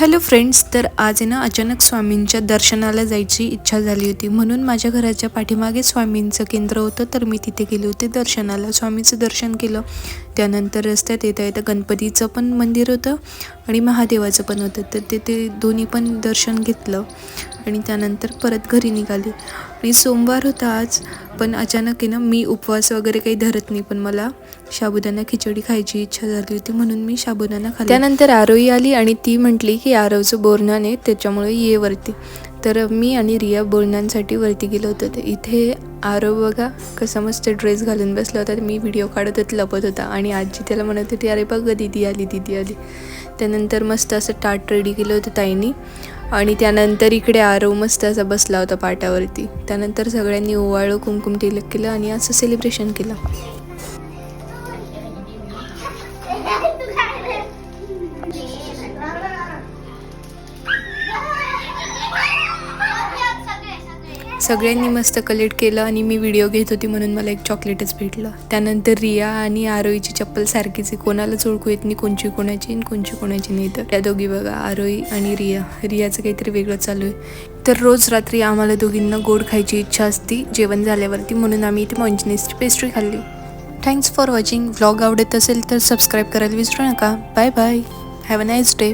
Hello friends, तर आज आहे ना अचानक स्वामींच्या दर्शनाला जायची इच्छा झाली होती. म्हणून माझ्या घराच्या पाठीमागे स्वामींचं केंद्र होतं, तर मी तिथे गेले होते दर्शनाला. स्वामीचं दर्शन केलं. त्यानंतर रस्त्यात येता येता गणपतीचं पण मंदिर होतं आणि महादेवाचं पण होतं, तर ते दोन्ही पण दर्शन घेतलं आणि त्यानंतर परत घरी निघाले. आणि सोमवार होता आज, पण अचानक आहे ना मी उपवास वगैरे काही धरत नाही, पण मला साबुदाणा खिचडी खायची इच्छा झाली होती म्हणून मी साबुदाणा खाल्ला. त्यानंतर आरोही आली आणि ती म्हटली की आरवचं बोरनान आहे, त्याच्यामुळे ये वरती. तर मी आणि रिया बोरनांसाठी वरती गेलो होतो. तर इथे आरव बघा कसा मस्त ड्रेस घालून बसला होता. मी व्हिडिओ काढत होत, लपत होता आणि आजी त्याला म्हणत होती, अरे बघ दीदी आली दीदी आली. त्यानंतर मस्त असं ताट रेडी केलं होतं ताईंनी आणि त्यानंतर इकडे आरव मस्त असा बसला होता पाटावरती. त्यानंतर सगळ्यांनी ओवाळं कुंकुम तिलक केलं आणि असं सेलिब्रेशन केलं. सगळ्यांनी मस्त कलेक्ट केलं आणि मी व्हिडिओ घेत होती म्हणून मला एक चॉकलेटच भेटलं. त्यानंतर रिया आणि आरोहीची चप्पल सारखीच आहे, कोणालाच ओळखू येत नाही कोणची कोणाची आणि कोणची कोणाची नाही. तर त्या दोघी बघा, आरोही आणि रियाचं काहीतरी वेगळं चालू आहे. तर रोज रात्री आम्हाला दोघींना गोड खायची इच्छा असती जेवण झाल्यावरती, म्हणून आम्ही इथे मंचनेसची पेस्ट्री खाल्ली. Thanks for watching. व्लॉग आवडत असेल तर सबस्क्राईब करायला विसरू नका. Bye bye. Have a nice day.